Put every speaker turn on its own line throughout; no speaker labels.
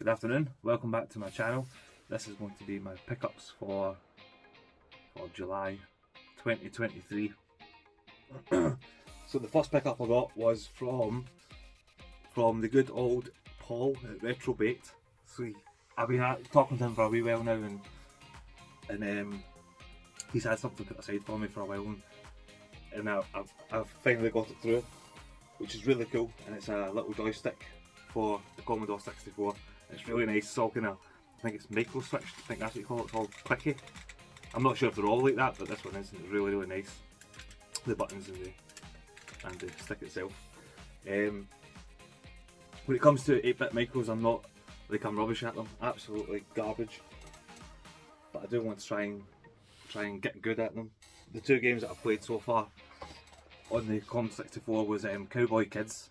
Good afternoon, welcome back to my channel. This is going to be my pickups for July 2023. So the first pickup I got was from the good old Paul at Retrobait. So I've been talking to him for a wee while now, and he's had something put aside for me for a while, and I've finally got it through, which is really cool. And it's a little joystick for the Commodore 64. It's really nice. It's all kind of, I think it's micro switched, I think that's what you call it. It's all clicky. I'm not sure if they're all like that, but this one is. It's really nice. The buttons and the stick itself. When it comes to 8-bit micros, I'm not like I'm rubbish at them. Absolutely garbage. But I do want to try and get good at them. The two games that I've played so far on the Commodore 64 was Cowboy Kids,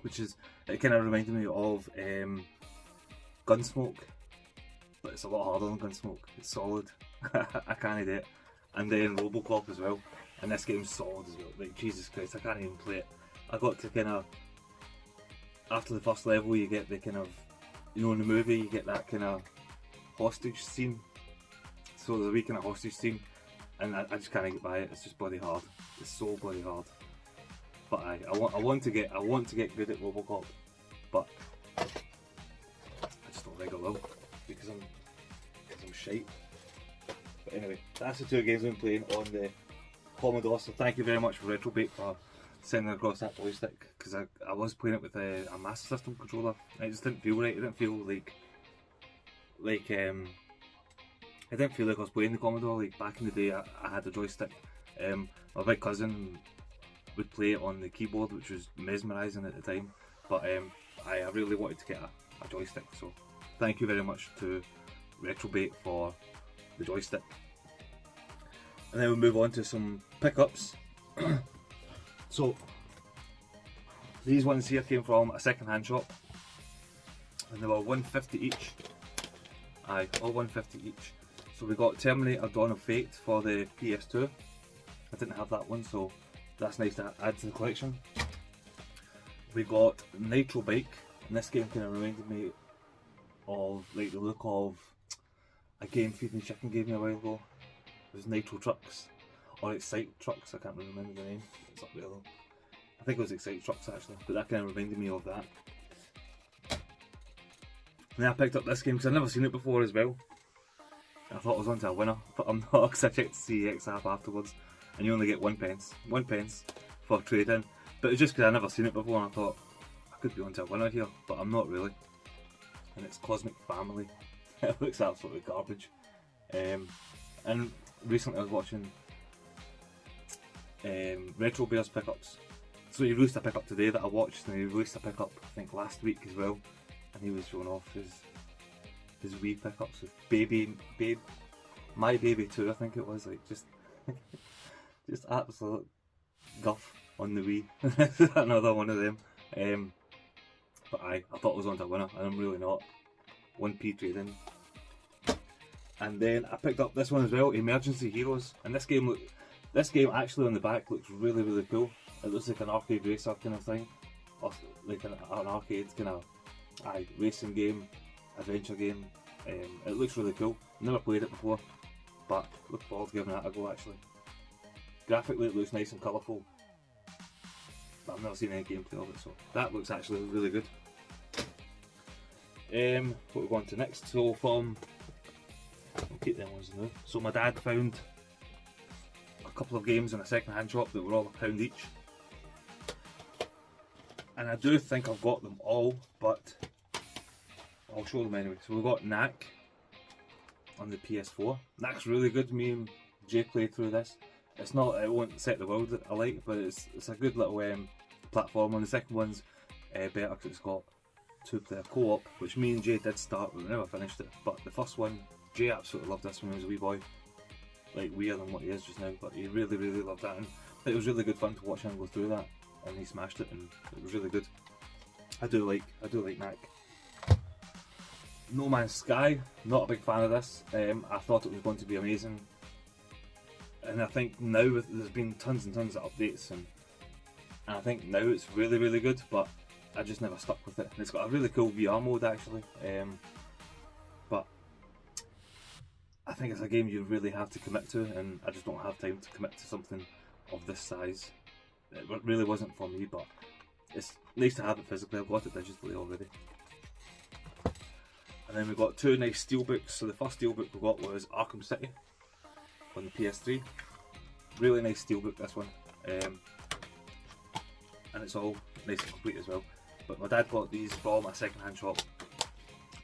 which is, it kind of reminded me of Gunsmoke, but it's a lot harder than Gunsmoke. It's solid. I can't do it. And then Robocop as well, and this game's solid as well. Like, Jesus Christ, I can't even play it. I got to kind of, after the first level, you get the kind of, you know, in the movie you get that kind of hostage scene. So there's a wee kind of hostage scene, and I just can't get by it. It's just bloody hard. It's so bloody hard. But I want to get good at Robocop, but I just don't think I will because I'm shite. But anyway, that's the two games I've been playing on the Commodore. So thank you very much for Retrobait for sending across that joystick, because I was playing it with a Master System controller. And it just didn't feel right. It didn't feel like I didn't feel like I was playing the Commodore. Like back in the day, I had a joystick. My big cousin would play it on the keyboard, which was mesmerising at the time. But I really wanted to get a joystick. So thank you very much to Retrobait for the joystick. And then we'll move on to some pickups. So these ones here came from a second-hand shop, and they were $1.50 each. Aye, all $1.50 each. So we got Terminator Dawn of Fate for the PS2. I didn't have that one, so that's nice to add to the collection. We got Nitro Bike, and this game kind of reminded me of like the look of a game Feed Me Chicken gave me a while ago. It was Nitro Trucks, or Excite Trucks, I can't really remember the name. It's up there though. I think it was Excite Trucks actually, but that kind of reminded me of that. And then I picked up this game because I'd never seen it before as well. I thought I was onto a winner, but I'm not, because I checked the CEX app afterwards, and you only get 1 pence for trading. But it's just because I'd never seen it before, and I thought I could be onto a winner here, but I'm not really. And it's Cosmic Family. It looks absolutely garbage. And recently I was watching Retro Bears pickups. So he released a pickup today that I watched, and he released a pickup I think last week as well, and he was showing off his Wii pickups with My Baby 2, I think it was, like just absolute guff on the Wii. Another one of them. But I thought I was onto a winner, and I'm really not. 1p trading. And then I picked up this one as well, Emergency Heroes, and this game actually on the back looks really cool. It looks like an arcade racer kind of thing, or like an arcade kind of racing game, adventure game. It looks really cool. Never played it before, but look forward to giving that a go actually. Graphically it looks nice and colourful, but I've never seen any gameplay of it, so that looks actually really good. What we're going to next, so I'll keep them ones now. So my dad found a couple of games in a second-hand shop that were all £1 each, and I do think I've got them all, but I'll show them anyway. So we've got Knack on the PS4. Knack's really good. Me and Jay played through this. It's not, it won't set the world alight, but it's a good little platform. And the second one's better because it's got 2-player co-op, which me and Jay did start, but we never finished it. But the first one, Jay absolutely loved this when he was a wee boy, like weirder than what he is just now, but he really loved that, and it was really good fun to watch him go through that, and he smashed it, and it was really good. I do like Knack. No Man's Sky, not a big fan of this. I thought it was going to be amazing, and I think now there's been tons and tons of updates, and I think now it's really good, but I just never stuck with it. And it's got a really cool VR mode actually, but I think it's a game you really have to commit to, and I just don't have time to commit to something of this size. It really wasn't for me, but it's nice to have it physically. I've got it digitally already. And then we got two nice steelbooks. So the first steelbook we got was Arkham City on the PS3. Really nice steelbook, this one. And it's all nice and complete as well. But my dad bought these from a second-hand shop,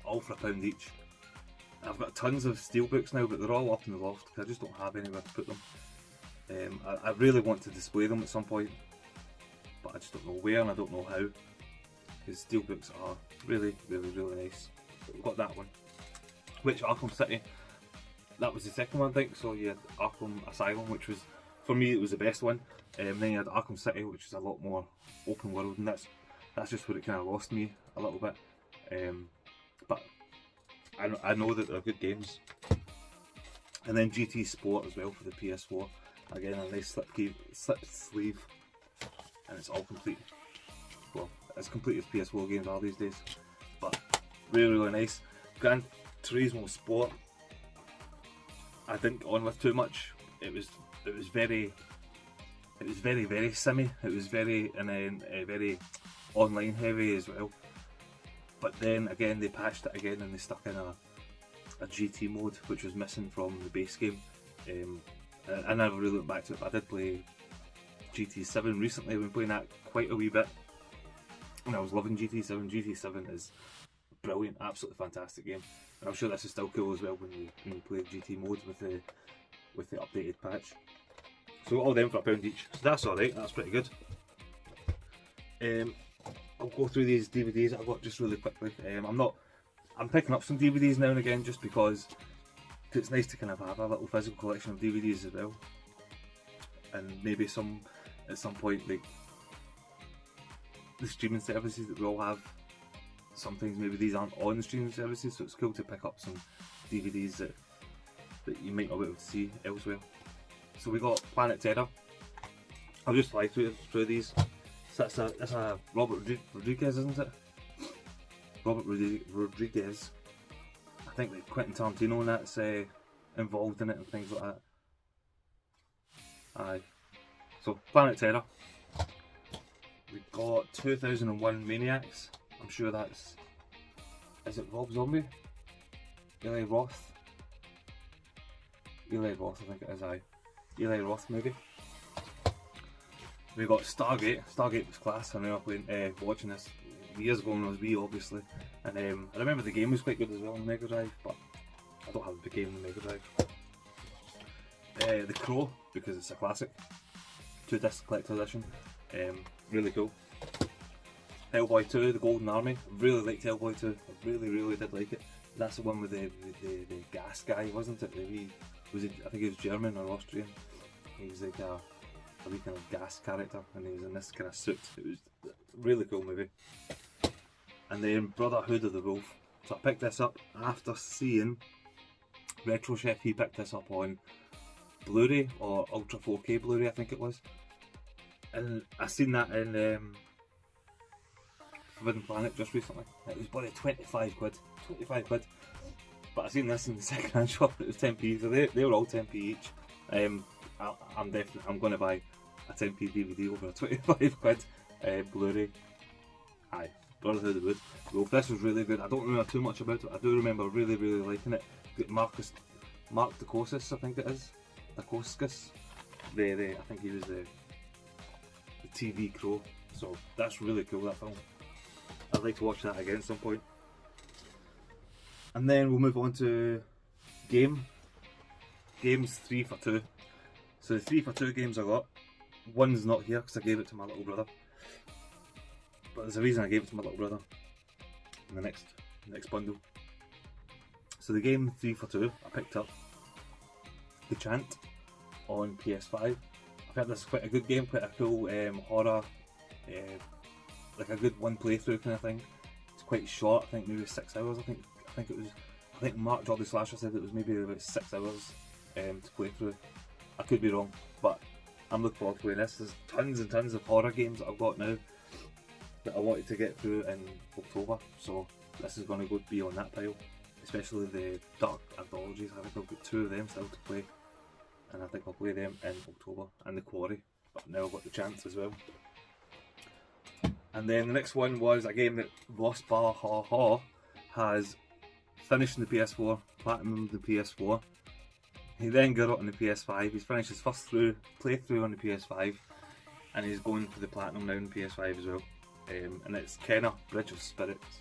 all for £1 each. And I've got tons of steelbooks now, but they're all up in the loft because I just don't have anywhere to put them. I really want to display them at some point, but I just don't know where and I don't know how. Because steelbooks are really, really, really nice. But we've got that one. Which Arkham City, that was the second one I think. So you had Arkham Asylum, which was, for me, it was the best one. Then you had Arkham City, which is a lot more open world, and that's just where it kind of lost me a little bit. But I know that they're good games. And then GT Sport as well for the PS4. Again, a nice slip sleeve, and it's all complete. Well, as complete as PS4 games are these days, but really, really nice. Gran Turismo Sport, I didn't get on with too much. It was very simmy. It was very very online heavy as well. But then again, they patched it again and they stuck in a GT mode, which was missing from the base game. I never really looked back to it, but I did play GT7 recently. I've been playing that quite a wee bit, and I was loving GT7. GT7 is brilliant, absolutely fantastic game, and I'm sure this is still cool as well when you play GT mode with the updated patch. So all them for £1 each, so that's alright, that's pretty good. I'll go through these DVDs I've got just really quickly. I'm picking up some DVDs now and again just because it's nice to kind of have a little physical collection of DVDs as well, and maybe at some point, like the streaming services that we all have, sometimes maybe these aren't on the streaming services, so it's cool to pick up some DVDs that you might not be able to see elsewhere. So we got Planet Terror. I'll just fly through these. So that's a Robert Rodriguez, isn't it? Robert Rodriguez. I think that Quentin Tarantino and that's involved in it and things like that. Aye. So Planet Terror. We got 2001 Maniacs. I'm sure that's. Is it Rob Zombie? Eli Roth. I think it is. Aye. Eli Roth movie. We got Stargate. Stargate was class. I remember watching this years ago when I was wee, obviously, and I remember the game was quite good as well on Mega Drive, but I don't have the game on the Mega Drive. The Crow, because it's a classic, 2-disc collector edition, really cool. Hellboy 2, The Golden Army. Really liked Hellboy 2. I really did like it. That's the one with the gas guy, wasn't it? I think he was German or Austrian. He was like a wee kind of gas character, and he was in this kind of suit. It was a really cool movie. And then Brotherhood of the Wolf. So I picked this up after seeing Retro Chef. He picked this up on Blu-ray or Ultra 4K Blu-ray, I think it was. And I seen that in Forbidden Planet just recently. It was bloody 25 quid. 25 quid. But I seen this in the second hand shop. It was 10p. So they were all 10p each. I'm going to buy a 10p DVD over a 25 quid Blu-ray. Aye, Brotherhood of the Wolf. This was really good. I don't remember too much about it. I do remember really liking it. Mark Dacascos, I think it is. Dacascos. I think he was the TV Crow. So that's really cool, that film. I'd like to watch that again at some point. And then we'll move on to games 3 for 2. So the 3 for 2 games I got, one's not here because I gave it to my little brother. But there's a reason I gave it to my little brother in the next bundle. So the game 3 for 2 I picked up, The Chant, on PS5. I've heard this is quite a good game, quite a cool horror, like a good one playthrough kind of thing. It's quite short, I think maybe 6 hours. I think Mark Jolly Slasher said it was maybe about 6 hours to play through. I could be wrong, but I'm looking forward to playing this. There's tons and tons of horror games that I've got now. that I wanted to get through in October, so this is going to be on that pile, especially the Dark Anthologies. I think I've got 2 of them still to play, and I think I'll play them in October, and the Quarry, but now I've got the chance as well. And then the next one was a game that Ross Baha has finished in the PS4, platinum the PS4. He then got it on the PS5. He's finished his first playthrough on the PS5, and he's going for the platinum now on the PS5 as well. And it's Kena Bridge of Spirits.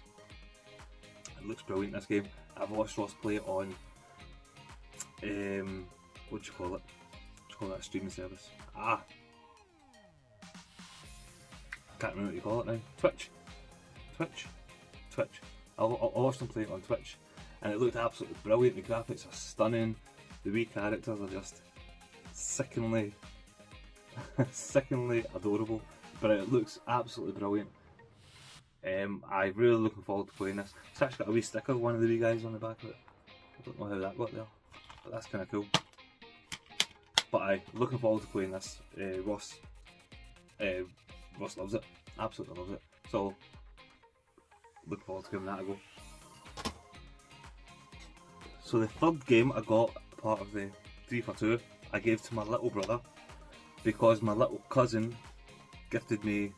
It looks brilliant, this game. I've watched Ross play it on what do you call it? What do you call that streaming service? I can't remember what you call it now. Twitch. I watched him play it on Twitch, and it looked absolutely brilliant. The graphics are stunning. The wee characters are just sickeningly adorable, but it looks absolutely brilliant. I'm really looking forward to playing this. It's actually got a wee sticker of one of the wee guys on the back of it. I don't know how that got there, but that's kind of cool. But I'm looking forward to playing this. Ross loves it, absolutely loves it. So looking forward to giving that a go. So the third game I got, part of the 3 for 2, I gave to my little brother because my little cousin gifted me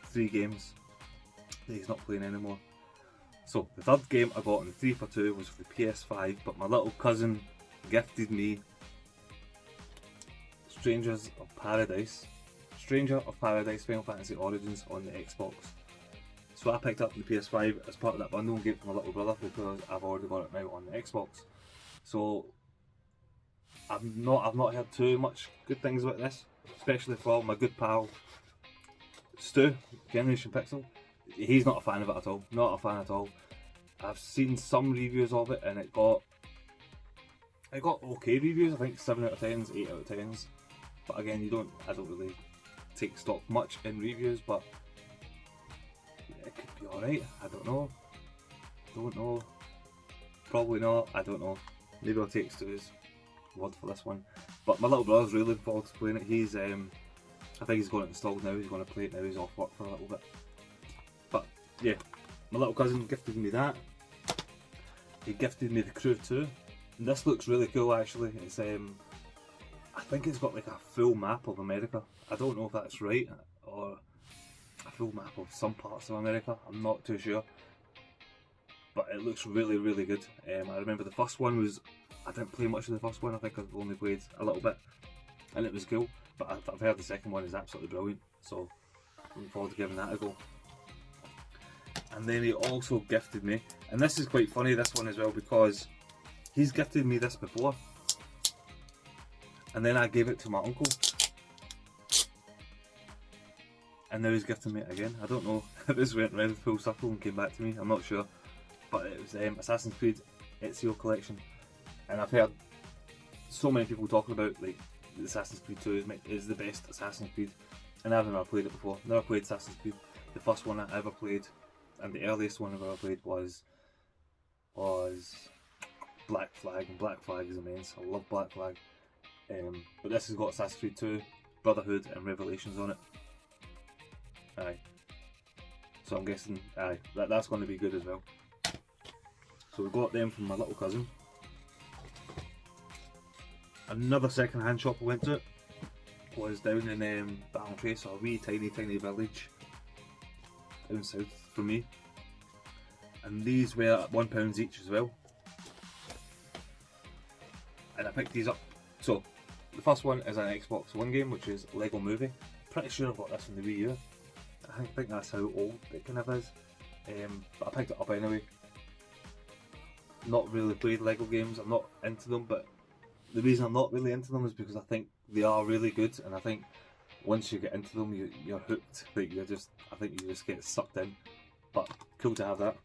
3 games that he's not playing anymore. So the third game I got in the 3 for 2 was for the PS5, but my little cousin gifted me Stranger of Paradise Final Fantasy Origins on the Xbox. So I picked up the PS5 as part of that bundle and gave it to my little brother because I've already got it now on the Xbox. So I've not heard too much good things about this, especially from my good pal Stu, Generation Pixel. He's not a fan of it at all. Not a fan at all. I've seen some reviews of it and it got okay reviews. I think 7 out of 10s, 8 out of 10s. But again, I don't really take stock much in reviews, but it could be alright. I don't know. Probably not. I don't know. Maybe I'll take Stu's word for this one. But my little brother's really looking forward to playing it. He's I think he's got it installed now. He's going to play it now. He's off work for a little bit. But yeah, my little cousin gifted me that. He gifted me The Crew 2. And this looks really cool actually. It's I think it's got like a full map of America. I don't know if that's right, or a full map of some parts of America. I'm not too sure. But it looks really, really good. I remember the first one I didn't play much of the first one. I think I've only played a little bit, and it was cool. But I've heard the second one is absolutely brilliant. So looking forward to giving that a go. And then he also gifted me, and this is quite funny, this one as well, because he's gifted me this before, and then I gave it to my uncle, and now he's gifting me it again. I don't know if this went round full circle and came back to me, I'm not sure. But it was Assassin's Creed Ezio Collection, and I've heard so many people talking about like Assassin's Creed 2 is the best Assassin's Creed, and I've never played it before. Never played Assassin's Creed. The first one I ever played, and the earliest one I've ever played was Black Flag, and Black Flag is immense. I love Black Flag. But this has got Assassin's Creed 2, Brotherhood and Revelations on it. Aye. So I'm guessing that's going to be good as well. So we got them from my little cousin. Another second-hand shop I went to was down in Ballantrae, a wee tiny village down south from me. And these were £1 each as well. And I picked these up. So the first one is an Xbox One game, which is Lego Movie. Pretty sure I got this in the Wii U. I think that's how old it kind of is. But I picked it up anyway. Not really played Lego games, I'm not into them, but the reason I'm not really into them is because I think they are really good, and I think once you get into them you're hooked. Like I think you just get sucked in. But cool to have that.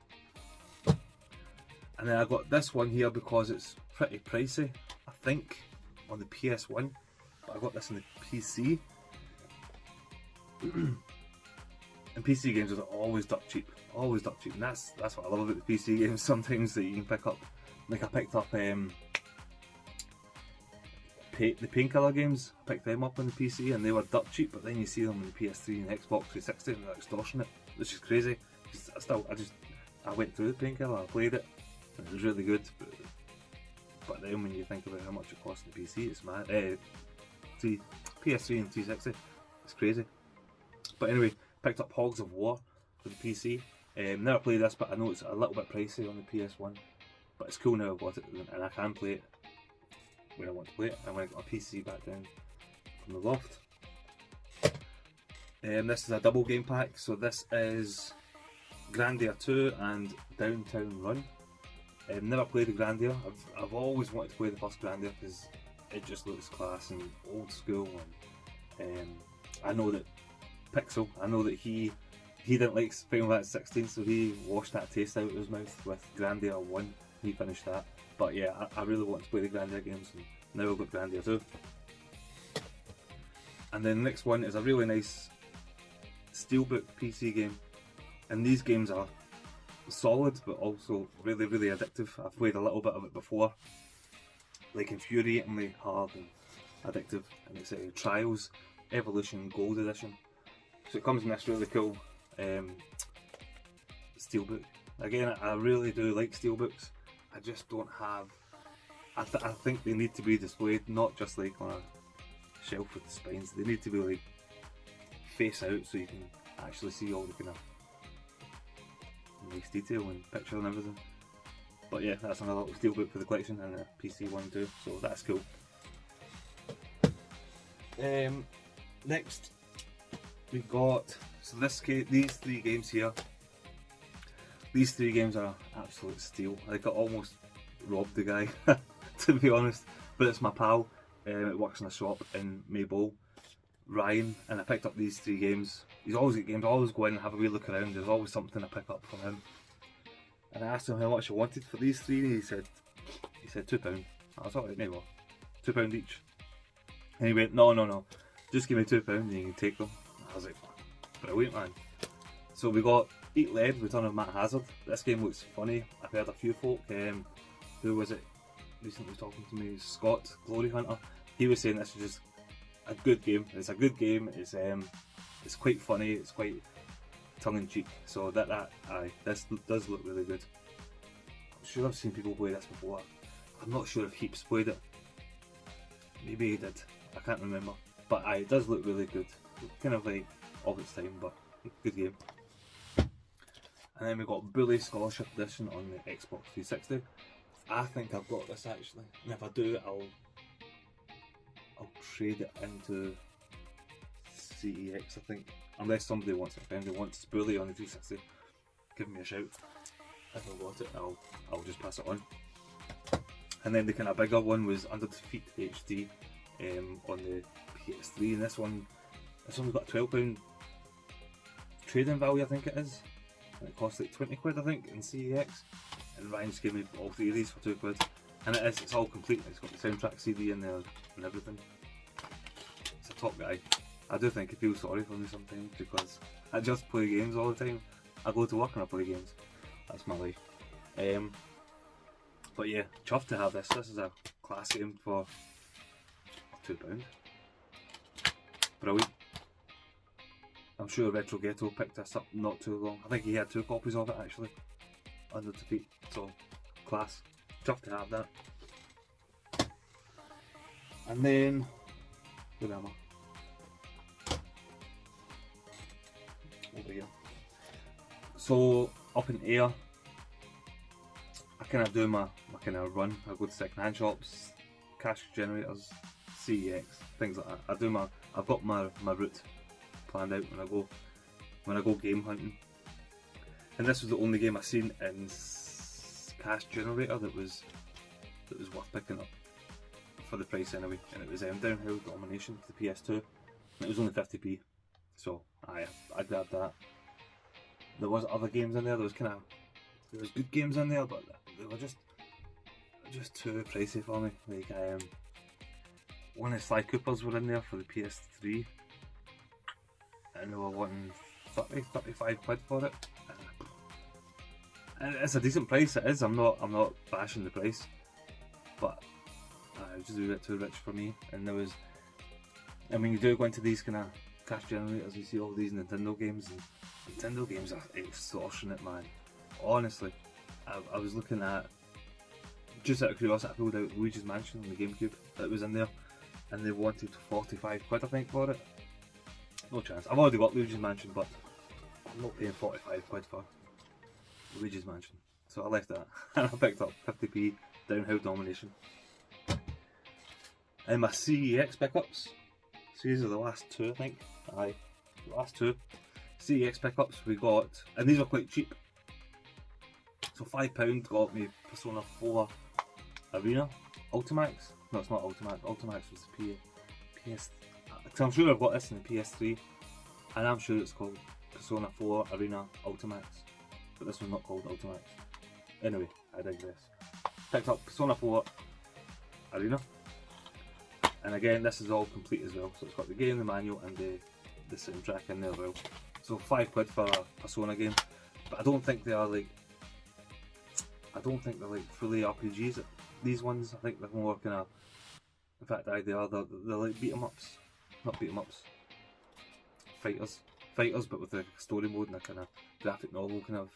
And then I got this one here because it's pretty pricey, I think, on the PS1, but I got this on the PC. And PC games are always duck cheap, and that's what I love about the PC games. Sometimes that you can pick up, like I picked up the Painkiller games. I picked them up on the PC, and they were duck cheap. But then you see them on the PS3 and Xbox 360, and they're extortionate. which is crazy. I went through the Painkiller, I played it, and it was really good. But then when you think about how much it costs on the PC, it's mad. PS3 and 360, it's crazy. But anyway, picked up Hogs of War for the PC. Never played this, but I know it's a little bit pricey on the PS1. But it's cool now I've got it, and I can play it when I want to play it. And when I got my PC back down from the loft. This is a double game pack, so this is Grandia 2 and Downtown Run. Never played the Grandia. I've always wanted to play the first Grandia because it just looks class and old school. And I know that Pixel, I know that he didn't like Final Fantasy 16, so he washed that taste out of his mouth with Grandia 1. He finished that. But yeah, I really want to play the Grandia games, and now I've got Grandia 2. And then the next one is a really nice Steelbook PC game, and these games are solid but also really addictive. I've played a little bit of it before, like infuriatingly hard and addictive, and it's Trials Evolution Gold Edition. So it comes in this really cool Steelbook. Again, I really do like Steelbooks. I just don't have. I think they need to be displayed not just like on a shelf with the spines. They need to be like face out so you can actually see all the kind of nice detail and picture and everything. But yeah, that's another little Steelbook for the collection, and a PC one too, so that's cool. Next we got, so these three games here. These three games are absolute steal. Like I almost robbed the guy to be honest, but it's my pal. It works in a shop in Maybole, Ryan, and I picked up these three games. He's always got games. I always go in and have a wee look around. There's always something I pick up from him. And I asked him how much he wanted for these three, and he said £2. I was alright, maybe £2 each. And he went, no, just give me £2 and you can take them. I was like, brilliant, man. So we got Eat Lead, Return of Matt Hazard. This game looks funny. I've heard a few folk. Who was it recently talking to me? Scott, Glory Hunter. He was saying this is just a good game. It's a good game. It's quite funny. It's quite tongue in cheek. So this does look really good. I'm sure I've seen people play this before. I'm not sure if Heaps played it. Maybe he did. I can't remember. But it does look really good. Kind of like of its time, but good game. And then we got Bully Scholarship Edition on the Xbox 360. I think I've got this actually, and if I do, I'll trade it into CEX, I think. Unless somebody wants it, if anybody wants Bully on the 360, give me a shout. If I got it, I'll just pass it on. And then the kind of bigger one was Under Defeat HD on the PS3, and this one's got a £12 trading value, I think it is. And it costs like 20 quid, I think, in CEX. And Ryan just gave me all three of these for £2. And it's all complete. It's got the soundtrack CD in there and everything. It's a top guy. I do think he feels sorry for me sometimes because I just play games all the time. I go to work and I play games. That's my life. But yeah, chuffed to have this. This is a class game for £2. Brilliant. I'm sure Retro Ghetto picked this up not too long. I think he had 2 copies of it actually. Under Defeat. So, class. Chuffed to have that. And then, where am I? Over here. So, up in Air, I kind of do my kind of run. I go to second-hand shops, cash generators, CEX, things like that. I've got my route planned out when I go game hunting. And this was the only game I seen in Cash Generator that was worth picking up for the price anyway. And it was Downhill Domination for the PS2. And it was only 50p, so I grabbed that. There was other games in there. There was good games in there, but they were just too pricey for me. Like one of Sly Coopers were in there for the PS3, and they were wanting 35 quid for it. And it's a decent price. It is. I'm not bashing the price, but it was just a bit too rich for me. And there was, I mean, you do go into these kind of cash generators. You see all these Nintendo games, and Nintendo games are extortionate, man. Honestly, I was looking at, just out of curiosity, I pulled out Luigi's Mansion on the GameCube that was in there, and they wanted 45 quid I think for it. No chance. I've already got Luigi's Mansion, but I'm not paying 45 quid for Luigi's Mansion. So I left that and I picked up 50p Downhill Domination. And my CEX pickups. So these are the last two, I think. Aye, the last two CEX pickups we got, and these are quite cheap. So £5 got me Persona 4 Arena Ultimax. No, it's not Ultimax. Ultimax was the PS. Because I'm sure I've got this in the PS3, and I'm sure it's called Persona 4 Arena Ultimax, but this one's not called Ultimax. Anyway, I digress. Picked up Persona 4 Arena, and again, this is all complete as well. So it's got the game, the manual, and the soundtrack in there as well. So £5 for a Persona game, but I don't think they are like. I don't think they're like fully RPGs. These ones, I think they're more kind of. In fact, they are. They're like beat 'em ups, not beat 'em ups. Fighters, but with a story mode and a kind of graphic novel kind of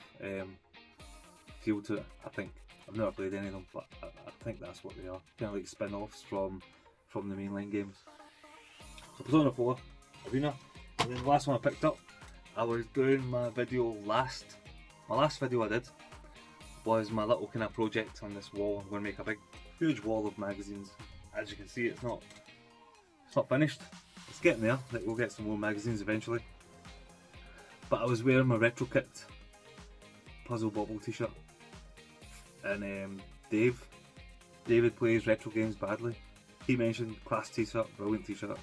feel to it. I think I've never played any of them, but I think that's what they are. Kind of like spin-offs from the mainline games. So Persona 4 Arena, and then the last one I picked up. I was doing my last video I did was my little kind of project on this wall. I'm going to make a big, huge wall of magazines. As you can see, it's not finished. It's getting there. Like, we'll get some more magazines eventually. But I was wearing my Retro Kit Puzzle Bobble t-shirt, and David plays retro games badly. He mentioned class t-shirt, brilliant t-shirt,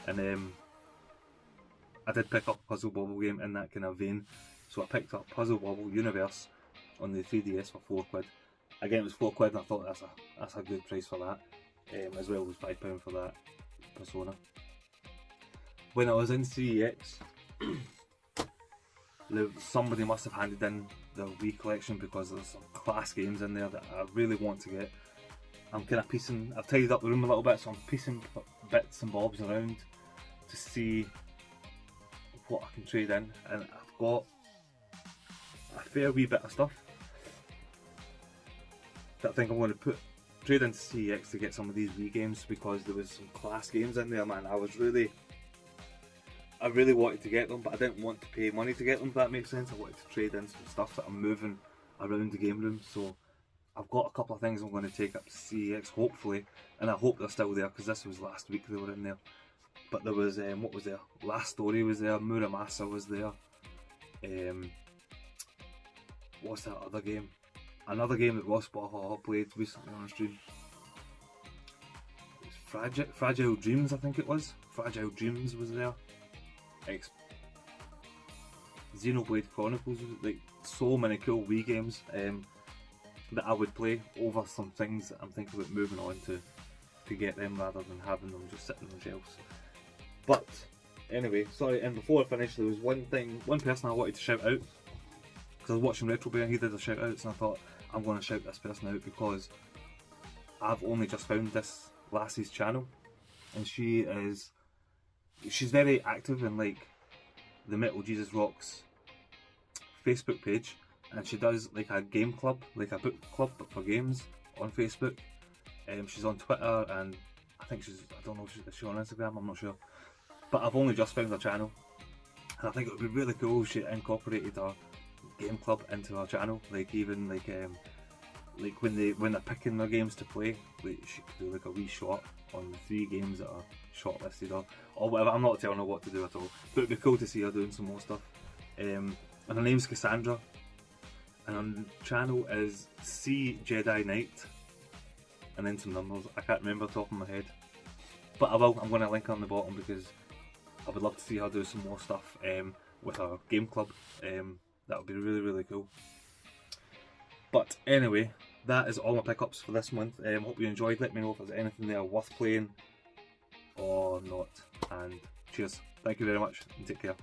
and I did pick up Puzzle Bobble game in that kind of vein. So I picked up Puzzle Bobble Universe on the 3DS for £4. Again, it was £4 and I thought that's a good price for that, as well as £5 for that Persona. When I was in CEX, somebody must have handed in the Wii collection because there's some class games in there that I really want to get. I'm kind of piecing, I've tidied up the room a little bit, so I'm piecing bits and bobs around to see what I can trade in, and I've got a fair wee bit of stuff that I think I'm going to trade into CEX to get some of these Wii games, because there was some class games in there, man. I really wanted to get them, but I didn't want to pay money to get them, if that makes sense. I wanted to trade in some stuff that I'm moving around the game room, so I've got a couple of things I'm going to take up to CEX, hopefully, and I hope they're still there, because this was last week they were in there. But there was, what was there? Last Story was there, Muramasa was there. What's that other game? Another game that Ross Baha played recently on stream. It was Fragile Dreams, I think it was. Fragile Dreams was there. Xenoblade Chronicles, like so many cool Wii games that I would play over some things that I'm thinking about moving on to get them, rather than having them just sitting on shelves. But anyway, sorry, and before I finish, there was one person I wanted to shout out, because I was watching Retro Bear and he did a shout outs, and I thought I'm going to shout this person out because I've only just found this lassie's channel, and she's very active in like the Metal Jesus Rocks Facebook page, and she does like a game club, like a book club but for games on Facebook. She's on Twitter, and I think I don't know if she's on Instagram, I'm not sure. But I've only just found her channel, and I think it would be really cool if she incorporated her game club into her channel. Like even like when they're picking their games to play, like she could do like a wee shot on the 3 games that are shortlisted or whatever. I'm not telling her what to do at all, but it'd be cool to see her doing some more stuff. And her name's Cassandra, and her channel is C Jedi Knight, and then some numbers. I can't remember top of my head, but I'm going to link her on the bottom, because I would love to see her do some more stuff with her game club. That would be really, really cool. But anyway, that is all my pickups for this month. Hope you enjoyed. Let me know if there's anything there worth playing or not. And cheers. Thank you very much, and take care.